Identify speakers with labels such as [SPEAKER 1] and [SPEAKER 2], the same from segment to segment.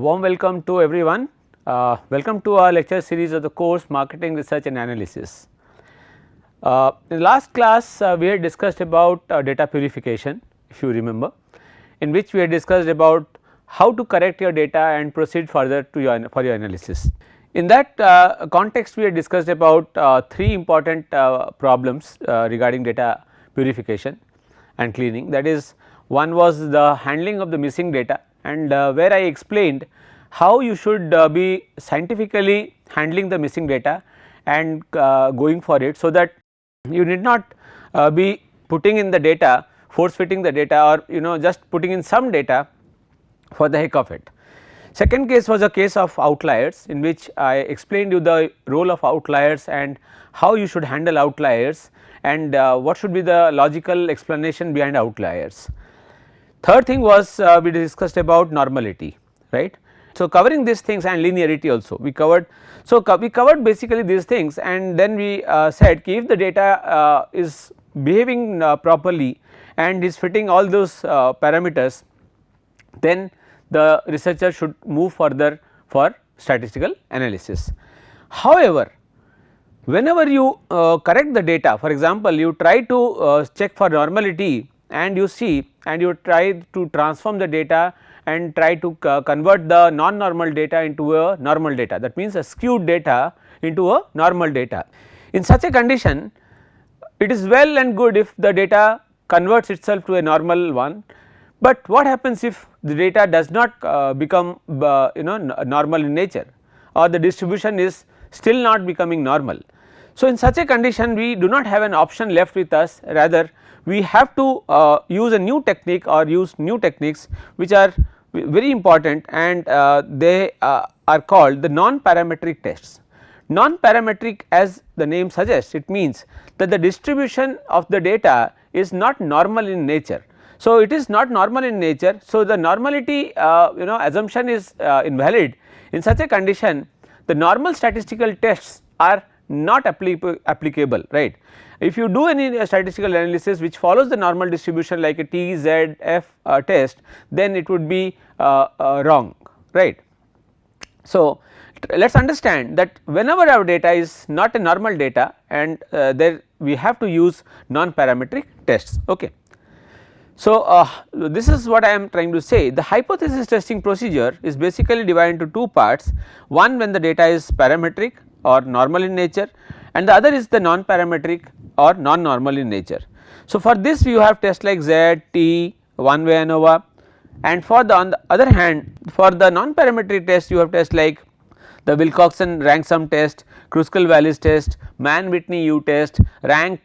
[SPEAKER 1] warm welcome to everyone. Welcome to our lecture series of the course Marketing Research and Analysis. In the last class we had discussed about data purification, if you remember, in which we had discussed about how to correct your data and proceed further to for your analysis. In that context we had discussed about three important problems regarding data purification and cleaning. That is, one was the handling of the missing data, and where I explained how you should be scientifically handling the missing data and going for it, so that you need not be putting in the data, force fitting the data, or just putting in some data for the heck of it. Second case was a case of outliers, in which I explained you the role of outliers and how you should handle outliers, and what should be the logical explanation behind outliers. Third thing was we discussed about normality, right. So, covering these things and linearity also we covered. So, we covered basically these things, and then we said if the data is behaving properly and is fitting all those parameters, then the researcher should move further for statistical analysis. However, whenever you correct the data, for example, you try to check for normality and you see and you try to transform the data and try to convert the non-normal data into a normal data, that means a skewed data into a normal data. In such a condition, it is well and good if the data converts itself to a normal one, but what happens if the data does not become normal in nature, or the distribution is still not becoming normal. So, in such a condition we do not have an option left with us, rather we have to use a new technique or use new techniques which are very important, and they are called the non-parametric tests. Non-parametric, as the name suggests, it means that the distribution of the data is not normal in nature. So, it is not normal in nature. So, the normality assumption is invalid. In such a condition, the normal statistical tests are not applicable, right. If you do any statistical analysis which follows the normal distribution like a T, Z, F test, then it would be wrong, right. So, let us understand that whenever our data is not a normal data, and there we have to use non-parametric tests. Okay. So, this is what I am trying to say. The hypothesis testing procedure is basically divided into two parts, one when the data is parametric or normal in nature, and the other is the non-parametric or non-normal in nature. So, for this you have tests like Z, T, one way ANOVA, and for the on the other hand, for the non-parametric test you have tests like the Wilcoxon rank sum test, Kruskal-Wallis test, Mann-Whitney U test, rank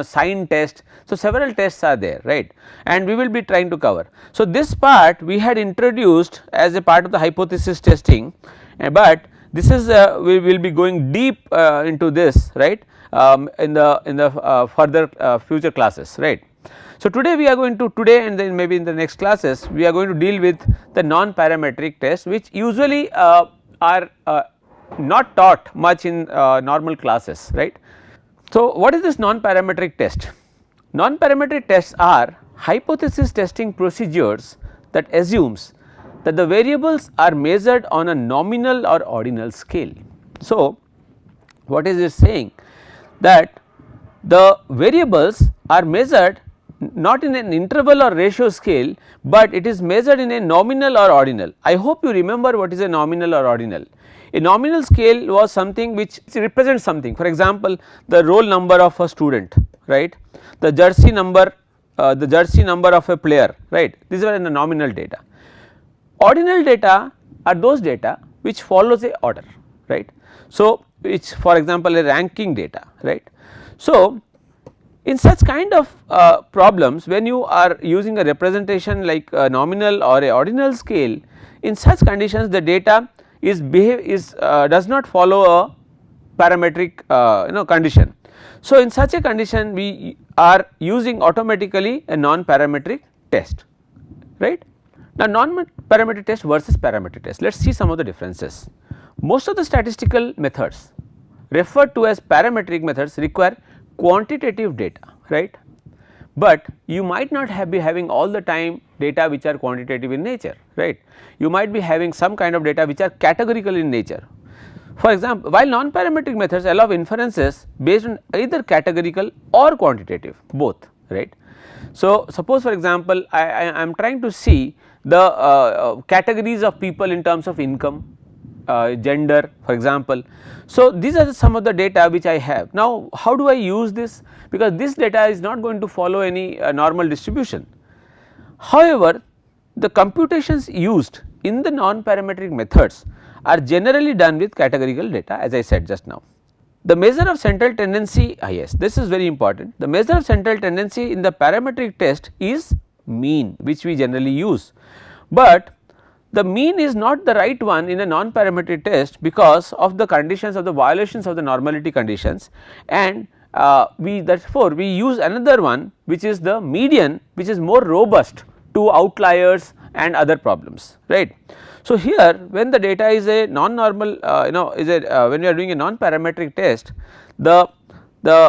[SPEAKER 1] sign test. So, several tests are there, right, and we will be trying to cover. So, this part we had introduced as a part of the hypothesis testing, but this is we will be going deep into this, right, in the further future classes, right. So, today we are going to and then maybe in the next classes we are going to deal with the non-parametric tests, which usually are not taught much in normal classes, right. So, what is this non-parametric test? Non-parametric tests are hypothesis testing procedures that assumes that the variables are measured on a nominal or ordinal scale. So, what is it saying? That the variables are measured not in an interval or ratio scale, but it is measured in a nominal or ordinal. I hope you remember what is a nominal or ordinal. A nominal scale was something which represents something, for example, the roll number of a student, right, the jersey number of a player, right, these are in the nominal data. Ordinal data are those data which follows a order, right. So, which for example a ranking data, right. So, in such kind of problems, when you are using a representation like a nominal or a ordinal scale, in such conditions the data does not follow a parametric condition. So, in such a condition we are using automatically a non-parametric test, right. Now, non-parametric test versus parametric test, let us see some of the differences. Most of the statistical methods referred to as parametric methods require quantitative data, right, but you might not be having all the time data which are quantitative in nature, right. You might be having some kind of data which are categorical in nature. For example, while non-parametric methods allow inferences based on either categorical or quantitative, both, right. So, suppose for example, I am trying to see the categories of people in terms of income, gender, for example. So, these are some of the data which I have. Now, how do I use this? Because this data is not going to follow any normal distribution. However, the computations used in the non-parametric methods are generally done with categorical data, as I said just now. The measure of central tendency, yes, this is very important. The measure of central tendency in the parametric test is mean, which we generally use, but the mean is not the right one in a non-parametric test because of the conditions of the violations of the normality conditions, and we therefore we use another one which is the median, which is more robust to outliers and other problems, right. So, here when the data is a non-normal is a when we are doing a non-parametric test, the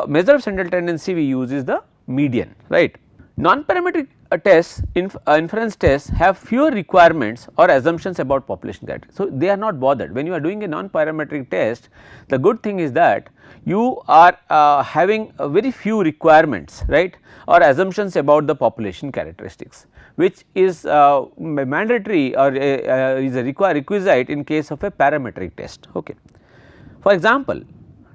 [SPEAKER 1] measure of central tendency we use is the median, right. Non-parametric tests, inference tests have fewer requirements or assumptions about population character. So, they are not bothered. When you are doing a non-parametric test, the good thing is that you are having very few requirements, right, or assumptions about the population characteristics, which is mandatory or is a requisite in case of a parametric test. Okay. For example,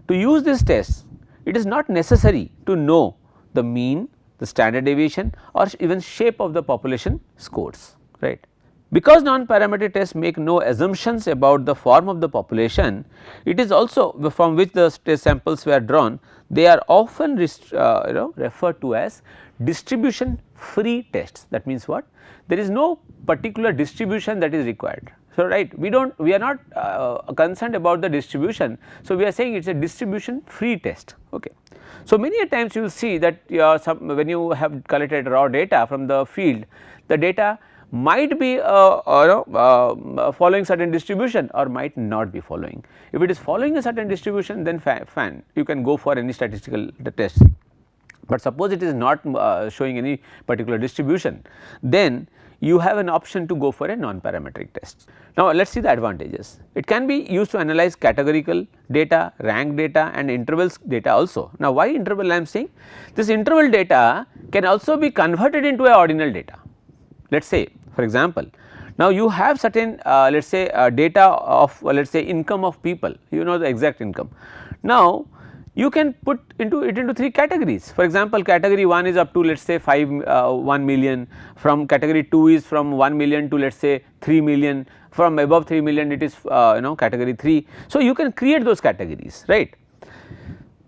[SPEAKER 1] to use this test, it is not necessary to know the mean, the standard deviation or even shape of the population scores, right. Because non-parametric tests make no assumptions about the form of the population, it is also from which the test samples were drawn, they are often referred to as distribution free tests. That means what? There is no particular distribution that is required. So, right, we are not concerned about the distribution. So, we are saying it is a distribution free test. Okay. So, many a times you will see that when you have collected raw data from the field, the data might be following certain distribution or might not be following. If it is following a certain distribution, then fine, you can go for any statistical test. But suppose it is not showing any particular distribution, then you have an option to go for a non-parametric test. Now, let us see the advantages. It can be used to analyze categorical data, rank data and intervals data also. Now, why interval I am saying? This interval data can also be converted into a ordinal data. Let us say for example, now you have certain let us say data of let us say income of people, you know the exact income. Now, you can put into it into 3 categories. For example, category 1 is up to let us say 1 million, from category 2 is from 1 million to let us say 3 million, from above 3 million it is category 3. So, you can create those categories, right.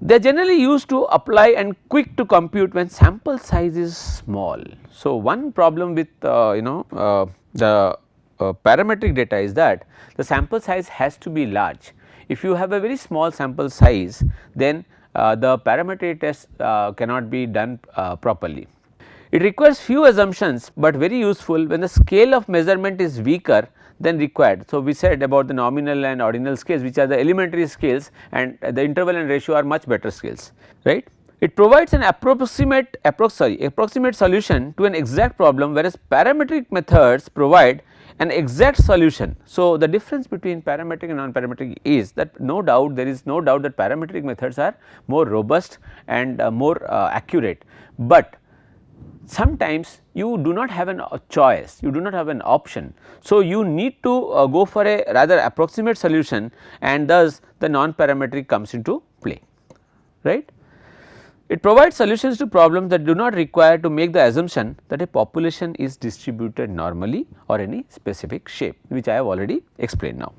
[SPEAKER 1] They are generally used to apply and quick to compute when sample size is small. So, one problem with the parametric data is that the sample size has to be large. If you have a very small sample size, then the parametric test cannot be done properly. It requires few assumptions, but very useful when the scale of measurement is weaker than required. So, we said about the nominal and ordinal scales, which are the elementary scales, and the interval and ratio are much better scales, right. It provides an approximate solution to an exact problem, whereas parametric methods provide an exact solution. So, the difference between parametric and non-parametric is that there is no doubt that parametric methods are more robust and more accurate, but sometimes you do not have a choice, you do not have an option. So, you need to go for a rather approximate solution, and thus the non-parametric comes into play, right. It provides solutions to problems that do not require to make the assumption that a population is distributed normally or any specific shape, which I have already explained now.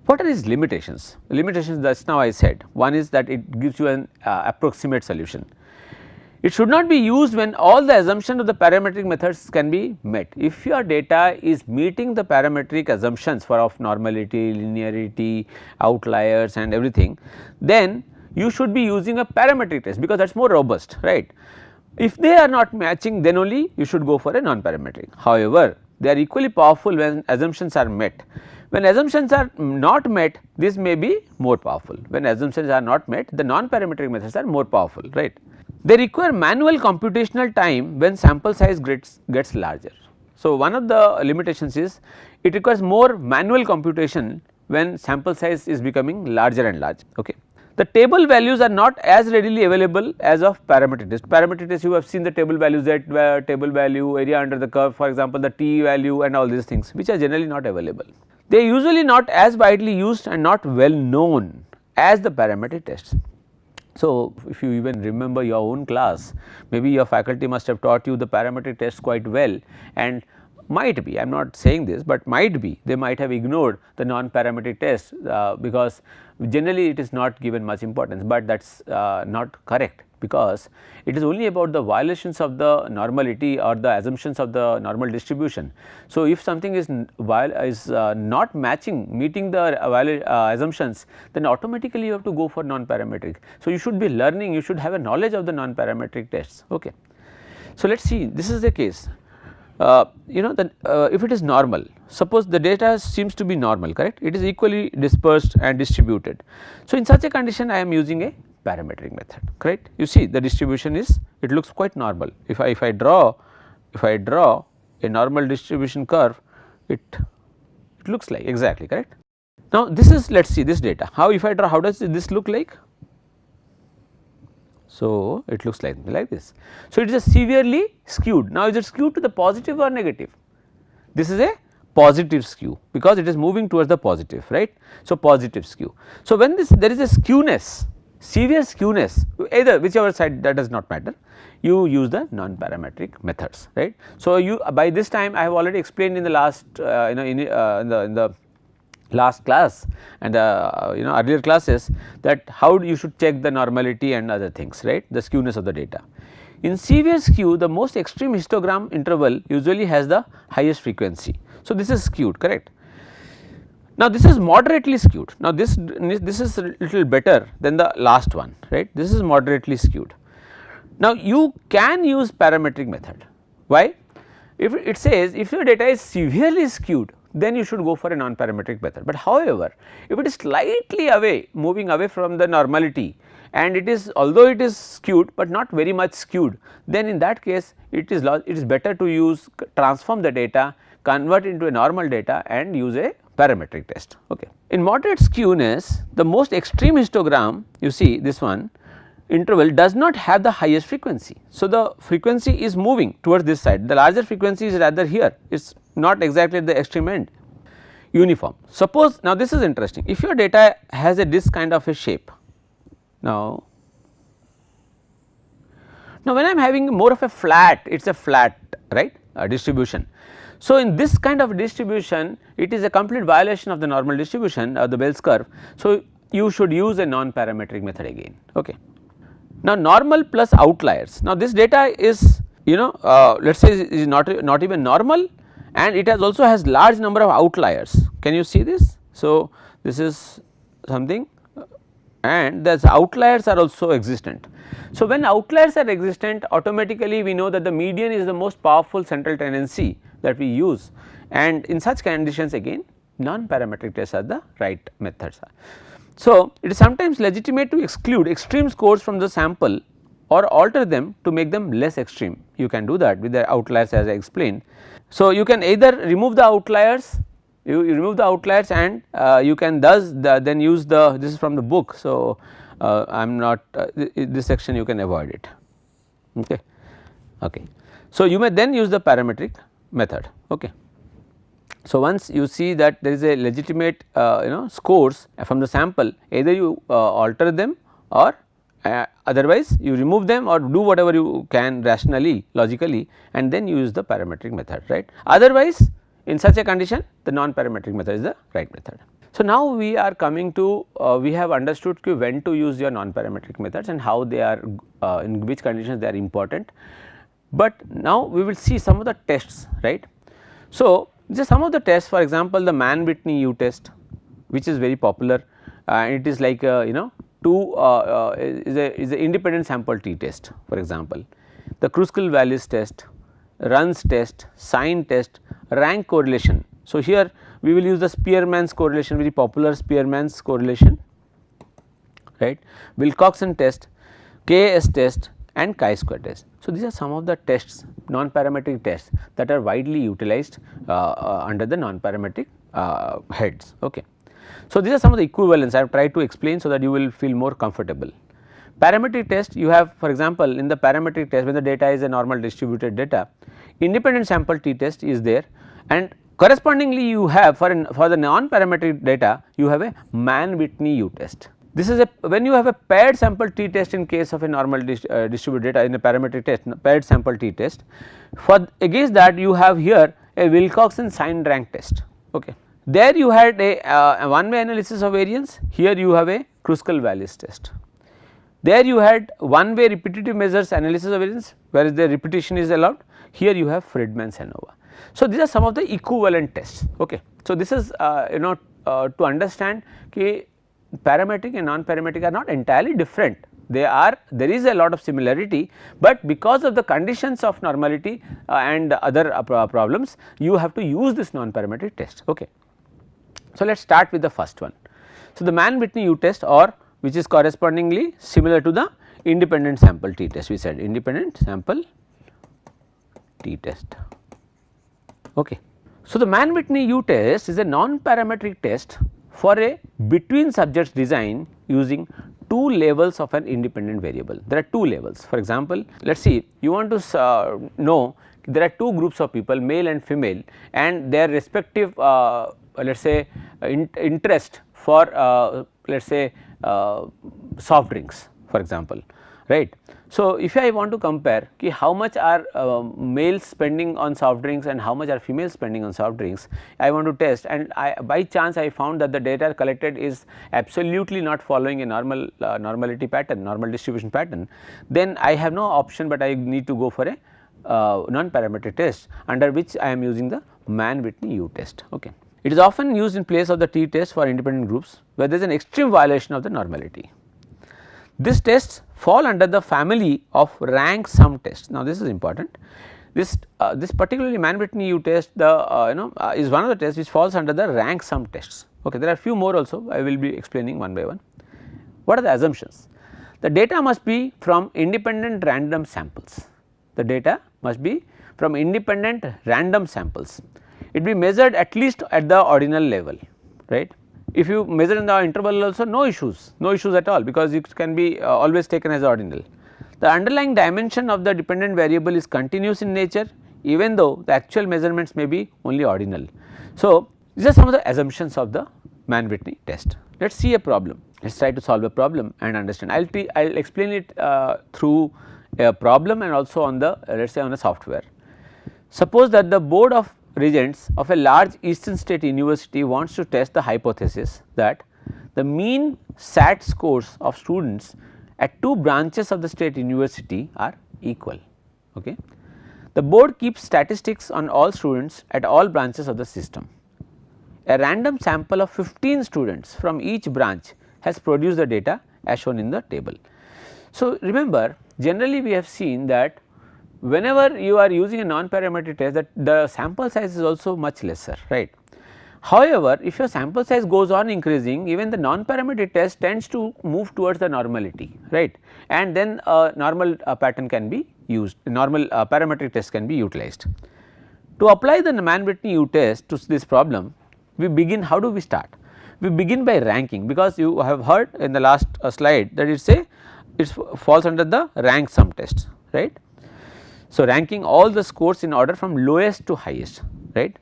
[SPEAKER 1] What are its limitations? Limitations, just now I said, one is that it gives you an approximate solution. It should not be used when all the assumptions of the parametric methods can be met. If your data is meeting the parametric assumptions for of normality, linearity, outliers and everything, then you should be using a parametric test, because that is more robust, right. If they are not matching, then only you should go for a non-parametric. However, they are equally powerful when assumptions are met. When assumptions are not met, this may be more powerful. When assumptions are not met, the non-parametric methods are more powerful, right. They require manual computational time when sample size gets larger. So, one of the limitations is it requires more manual computation when sample size is becoming larger and larger. Okay. The table values are not as readily available as of parametric test. Parametric test, you have seen the table values, that table value, area under the curve, for example, the t value and all these things, which are generally not available. They are usually not as widely used and not well known as the parametric tests. So, if you even remember your own class, maybe your faculty must have taught you the parametric tests quite well, and might be, I am not saying this, but might be they might have ignored the non-parametric tests because generally it is not given much importance, but that is not correct, because it is only about the violations of the normality or the assumptions of the normal distribution. So, if something is not meeting the assumptions, then automatically you have to go for non-parametric. So, you should be learning, you should have a knowledge of the non-parametric tests. Okay. So, let us see, this is the case. If it is normal, suppose the data seems to be normal, correct, it is equally dispersed and distributed. So, in such a condition I am using a parametric method, correct. You see the distribution is, it looks quite normal. If I draw a normal distribution curve, it looks like exactly, correct. Now, this is, let us see this data, how if I draw, how does this look like? So, it looks like this. So, it is a severely skewed. Now, is it skewed to the positive or negative? This is a positive skew, because it is moving towards the positive, right. So, positive skew. So, when there is a skewness, severe skewness, either whichever side, that does not matter, you use the non-parametric methods, right. So, you by this time I have already explained in the last in the last class and earlier classes that how you should check the normality and other things, right, the skewness of the data. In severe skew, the most extreme histogram interval usually has the highest frequency. So, this is skewed, correct. Now, this is moderately skewed. Now, this is a little better than the last one, right, this is moderately skewed. Now, you can use parametric method. Why? If it says if your data is severely skewed, then you should go for a non-parametric method. But however, if it is slightly away, moving away from the normality, and it is, although it is skewed, but not very much skewed, then in that case it is better to transform the data, convert into a normal data and use a parametric test. Okay. In moderate skewness, the most extreme histogram, you see this one, interval does not have the highest frequency. So, the frequency is moving towards this side, the larger frequency is rather here, it is not exactly at the extreme end, uniform. Suppose, now this is interesting, if your data has this kind of a shape, now when I am having more of a flat, it is a flat, right, distribution. So, in this kind of distribution, it is a complete violation of the normal distribution of the Bell's curve. So, you should use a non-parametric method again. Okay. Now, normal plus outliers. Now, this data is let us say is not even normal, and it also has large number of outliers. Can you see this? So, this is something, and the outliers are also existent. So, when outliers are existent, automatically we know that the median is the most powerful central tendency that we use, and in such conditions again non-parametric tests are the right methods. So, it is sometimes legitimate to exclude extreme scores from the sample or alter them to make them less extreme. You can do that with the outliers as I explained. So, you can either remove the outliers, you remove the outliers, and you can then use this is from the book. So, I am not this section you can avoid it. Okay. Okay. So, you may then use the parametric method. Okay. So, once you see that there is a legitimate scores from the sample, either you alter them or otherwise you remove them or do whatever you can rationally, logically, and then use the parametric method, right. Otherwise, in such a condition the non-parametric method is the right method. So, now we are coming to we have understood when to use your non-parametric methods and how they are in which conditions they are important, but now we will see some of the tests, right. So, just some of the tests, for example, the Mann-Whitney U test, which is very popular, it is like is a independent sample t test, for example, the Kruskal-Wallis test, Run's test, sign test, rank correlation. So, here we will use the Spearman's correlation, very popular Spearman's correlation, right, Wilcoxon test, KS test, and chi-square test. So, these are some of the tests, non-parametric tests that are widely utilized under the non-parametric heads. Okay. So, these are some of the equivalents I have tried to explain so that you will feel more comfortable. Parametric test, you have, for example, in the parametric test when the data is a normal distributed data, independent sample t test is there, and correspondingly you have for the non-parametric data you have a Mann-Whitney U test. This is a, when you have a paired sample t test in case of a normal distributed data in a parametric test, paired sample t test, for against that you have here a Wilcoxon signed rank test. Okay. There you had a one way analysis of variance, here you have a Kruskal-Wallis test. There you had one way repetitive measures analysis of variance, whereas the repetition is allowed, here you have Friedman-Sanova. So, these are some of the equivalent tests. Okay. So, this is to understand that parametric and non-parametric are not entirely different, there is a lot of similarity, but because of the conditions of normality and other problems you have to use this non-parametric test. Okay. So, let us start with the first one. So, the Mann-Whitney U test, or which is correspondingly similar to the independent sample t test, we said independent sample t test. Okay. So, the Mann-Whitney U test is a non-parametric test for a between subjects design using two levels of an independent variable. There are two levels. For example, let us see, you want to know there are two groups of people, male and female, and their respective let us say interest for let us say soft drinks, for example, right. So, if I want to compare how much are males spending on soft drinks and how much are females spending on soft drinks, I want to test, and by chance I found that the data collected is absolutely not following a normal normality pattern, normal distribution pattern, then I have no option but I need to go for a non-parametric test, under which I am using the Mann-Whitney U test. Okay. It is often used in place of the t test for independent groups where there is an extreme violation of the normality. These tests fall under the family of rank sum tests. Now, this is important. This particularly Mann-Whitney U test is one of the tests which falls under the rank sum tests. Okay. There are few more also, I will be explaining one by one. What are the assumptions? The data must be from independent random samples. The data must be from independent random samples. It be measured at least at the ordinal level, right. If you measure in the interval also, no issues at all, because it can be always taken as ordinal. The underlying dimension of the dependent variable is continuous in nature, even though the actual measurements may be only ordinal. So, these are some of the assumptions of the Mann-Whitney test. Let us see a problem, let us try to solve a problem and understand. I will explain it through a problem and also on the let us say on a software. Suppose that the board of regents of a large eastern state university wants to test the hypothesis that the mean SAT scores of students at two branches of the state university are equal. Okay. The board keeps statistics on all students at all branches of the system. A random sample of 15 students from each branch has produced the data as shown in the table. So, remember, generally we have seen that whenever you are using a non-parametric test, that the sample size is also much lesser, right. However, if your sample size goes on increasing, even the non-parametric test tends to move towards the normality, right, and then a normal pattern can be used, normal parametric test can be utilized. To apply the Mann-Whitney U test to this problem, we begin, how do we start? We begin by ranking, because you have heard in the last slide that it falls under the rank sum test, right. So, ranking all the scores in order from lowest to highest, right.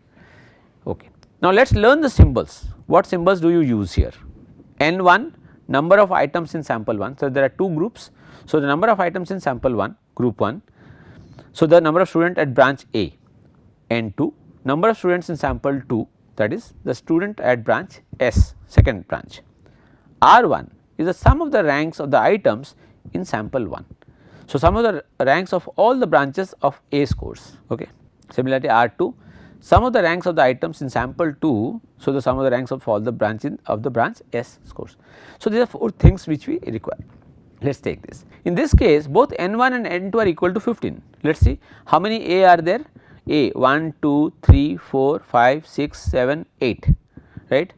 [SPEAKER 1] Okay. Now, let us learn the symbols. What symbols do you use here? N1, number of items in sample 1. So, there are two groups. So, the number of items in sample 1, group 1. So, the number of student at branch A. N2, number of students in sample 2, that is the student at branch S, second branch. R1 is the sum of the ranks of the items in sample 1. So, sum of the ranks of all the branches of A scores. Okay. Similarly, R2, sum of the ranks of the items in sample 2. So, the sum of the ranks of all the branches of the branch S scores. So, these are four things which we require. Let us take this. In this case, both N1 and N2 are equal to 15. Let us see how many A are there. A 1, 2, 3, 4, 5, 6, 7, 8, right.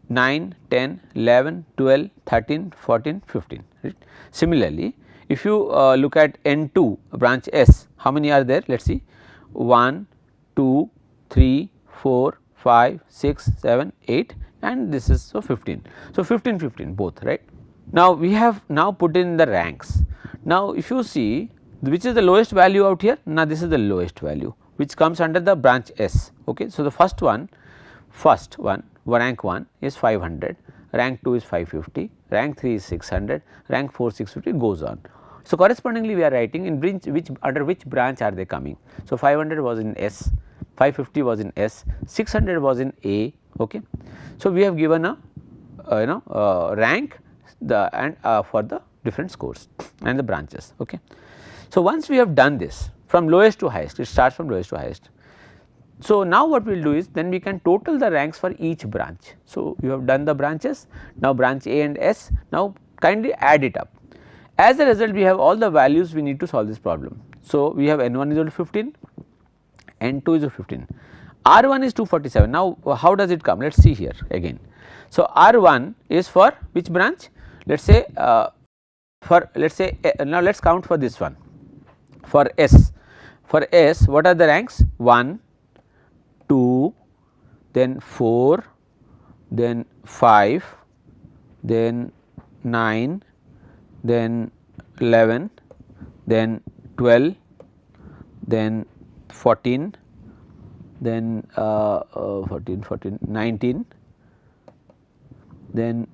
[SPEAKER 1] 9, 10, 11, 12, 13, 14, 15. Right. Similarly, if you look at N2 branch S, how many are there? Let us see 1, 2, 3, 4, 5, 6, 7, 8 and this is so 15. So, 15, 15 both, right. Now, we have now put in the ranks. Now, if you see which is the lowest value out here, now this is the lowest value which comes under the branch S. Okay. So, the first one rank 1 is 500, rank 2 is 550, rank 3 is 600, rank 4 650 goes on. So, correspondingly we are writing in which under which branch are they coming. So, 500 was in S, 550 was in S, 600 was in A. Okay. So, we have given a rank for the different scores and the branches. Okay. So, once we have done this from lowest to highest, it starts from lowest to highest. So, now what we will do is then we can total the ranks for each branch. So, you have done the branches, now branch A and S, now kindly add it up. As a result, we have all the values we need to solve this problem. So, we have N1 is equal to 15, N2 is 15, R1 is 247. Now, how does it come? Let us see here again. So, R1 is for which branch? Let us say now let us count for this one. For S, what are the ranks? 1, 2, then 4, then 5, then 9, then 11, then 12, then 14, then 19, then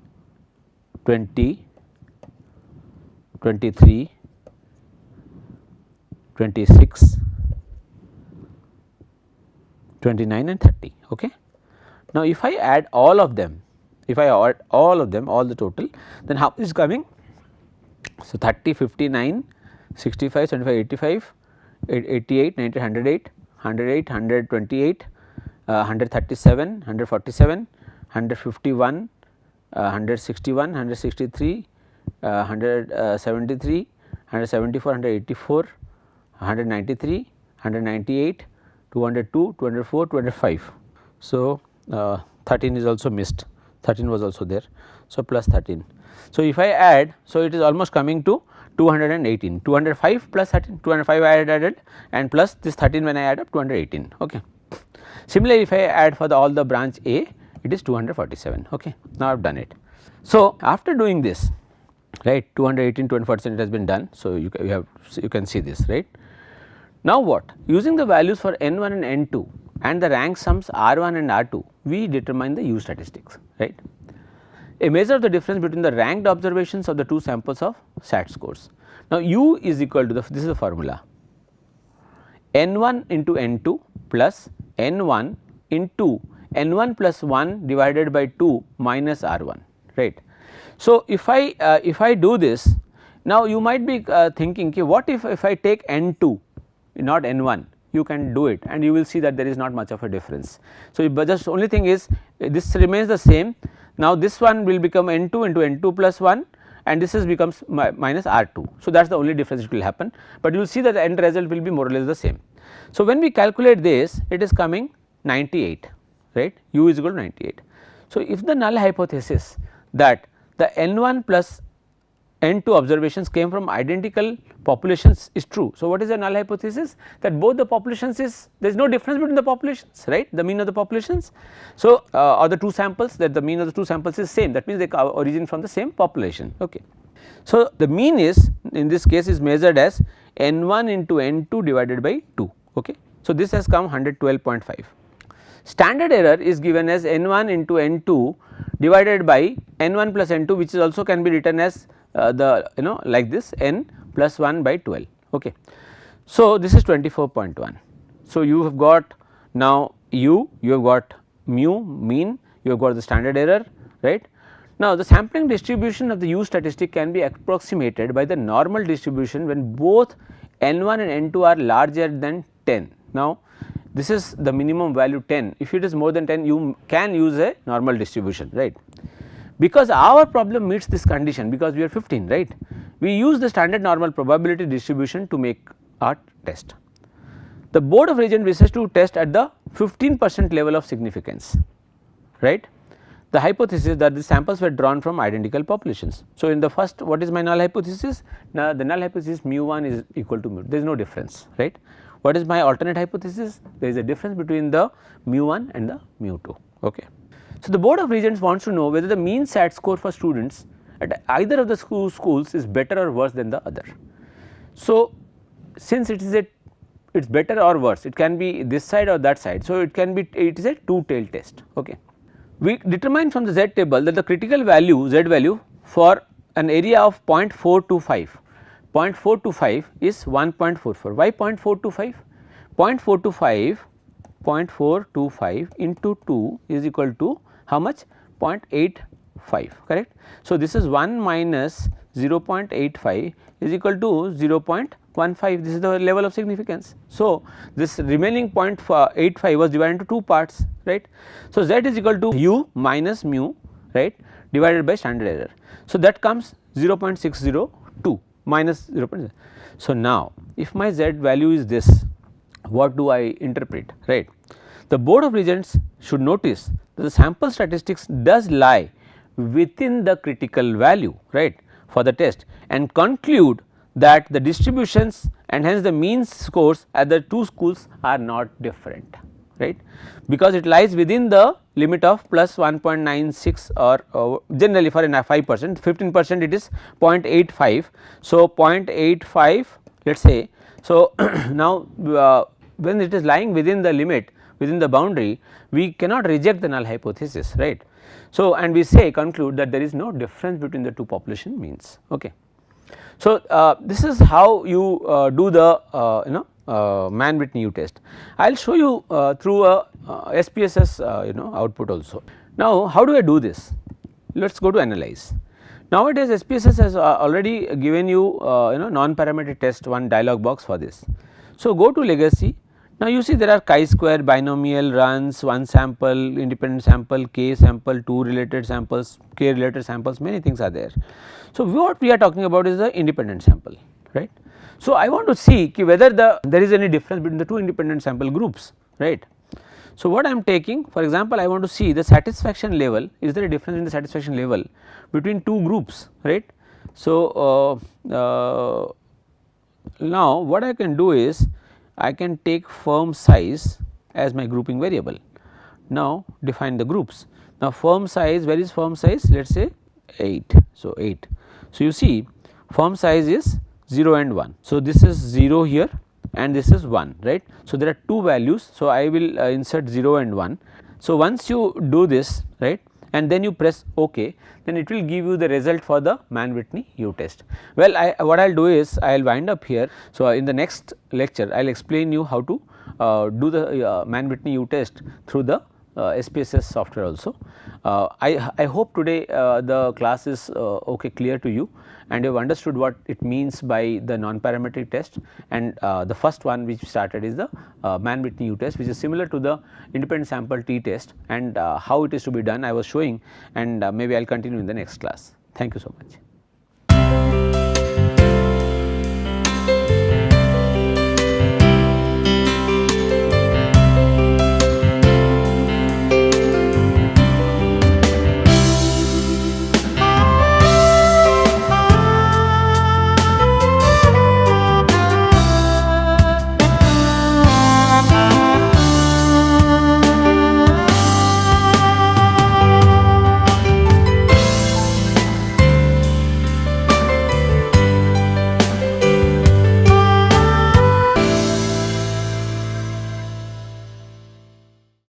[SPEAKER 1] 20, 23, 26, 29 and 30. Okay. Now, if I add all of them, all the total, then how is coming? So, 30, 59, 65, 75, 85, 88, 90, 108, 108, 128, 137, 147, 151, 161, 163, 173, 174, 184, 193, 198, 202, 204, 205. So, 13 is also missed, 13 was also there. So, plus 13. So, if I add, so it is almost coming to 218, 205 plus 13, 205 I added and plus this 13 when I add up 218. Okay. Similarly, if I add for all the branch A, it is 247. Okay. Now, I have done it. So, after doing this, right, 218, 247 it has been done. So, you can see this, right. Now, what? Using the values for N1 and N2 and the rank sums R1 and R2, we determine the U statistics, right. A measure of the difference between the ranked observations of the two samples of SAT scores. Now, U is equal to this is the formula N1 into N2 plus N1 into N1 plus 1 divided by 2 minus R1, right. So, if I do this, now you might be thinking okay, what if I take N2 not N1, you can do it and you will see that there is not much of a difference. So, but just only thing is this remains the same. Now, this one will become N2 into N2 plus 1 and this is becomes minus R2. So, that is the only difference it will happen, but you will see that the end result will be more or less the same. So, when we calculate this, it is coming 98, right, U is equal to 98. So, if the null hypothesis that the N1 plus N2 observations came from identical populations is true. So, what is the null hypothesis? That both the populations there is no difference between the populations, right, the mean of the populations. So, or the two samples, that the mean of the two samples is same, that means they origin from the same population. Okay. So, the mean is in this case is measured as N1 into N2 divided by 2. Okay. So, this has come 112.5. Standard error is given as N1 into N2 divided by N1 plus N2, which is also can be written as like this n plus 1 by 12. Okay. So, this is 24.1. So, you have got now you have got mu mean, you have got the standard error, right. Now, the sampling distribution of the U statistic can be approximated by the normal distribution when both N1 and N2 are larger than 10. Now, this is the minimum value 10, if it is more than 10 you can use a normal distribution, right. Because our problem meets this condition, because we are 15, right, we use the standard normal probability distribution to make our test. The Board of Regents wishes to test at the 15% level of significance, right. the hypothesis that the samples were drawn from identical populations. So, in the first, what is my null hypothesis? Now, the null hypothesis mu 1 is equal to mu, there is no difference, right. What is my alternate hypothesis? There is a difference between the mu 1 and the mu 2. Okay. So, the Board of Regents wants to know whether the mean SAT score for students at either of the schools is better or worse than the other. So, since it is better or worse, it can be this side or that side. So, it can be, it is a two-tailed test. Okay. We determine from the Z table that the critical value Z value for an area of 0.425, 0.425 is 1.44. Why 0.425? 0.425 into 2 is equal to how much? 0.85, correct. So, this is 1 minus 0.85 is equal to 0.15, this is the level of significance. So, this remaining 0.85 was divided into 2 parts, right. So, Z is equal to u minus mu, right, divided by standard error. So, that comes 0.602 minus 0.0. So, now if my Z value is this, what do I interpret, right. The Board of Regents should notice that the sample statistics does lie within the critical value, right, for the test, and conclude that the distributions and hence the mean scores at the two schools are not different, right, because it lies within the limit of plus 1.96 or generally for 5%, 15% it is 0.85. So, 0.85 let us say. So, now when it is lying within the limit, within the boundary, we cannot reject the null hypothesis, right. So, and we say conclude that there is no difference between the two population means. Okay. So, this is how you do the Mann-Whitney U test. I will show you through a SPSS output also. Now, how do I do this? Let us go to analyze. Nowadays SPSS has already given you non-parametric test one dialog box for this. So, go to legacy. Now, you see there are chi-square, binomial, runs, one sample, independent sample, k sample, two related samples, k related samples, many things are there. So, what we are talking about is the independent sample, right. So, I want to see whether there is any difference between the two independent sample groups, right. So, what I am taking, for example, I want to see the satisfaction level, is there a difference in the satisfaction level between two groups, right. So, now what I can do is I can take firm size as my grouping variable. Now, define the groups. Now, firm size, where is firm size? Let us say 8. So, 8. So, you see firm size is 0 and 1. So, this is 0 here and this is 1, right. So, there are two values. So, I will insert 0 and 1. So, once you do this, right, and then you press OK, then it will give you the result for the Mann-Whitney U test. Well, what I will do is I will wind up here. So, in the next lecture I will explain you how to do the Mann-Whitney U test through the SPSS software also. I hope today the class is clear to you and you have understood what it means by the non-parametric test, and the first one which started is the Mann-Whitney U test, which is similar to the independent sample t test, and how it is to be done I was showing, and maybe I will continue in the next class. Thank you so much.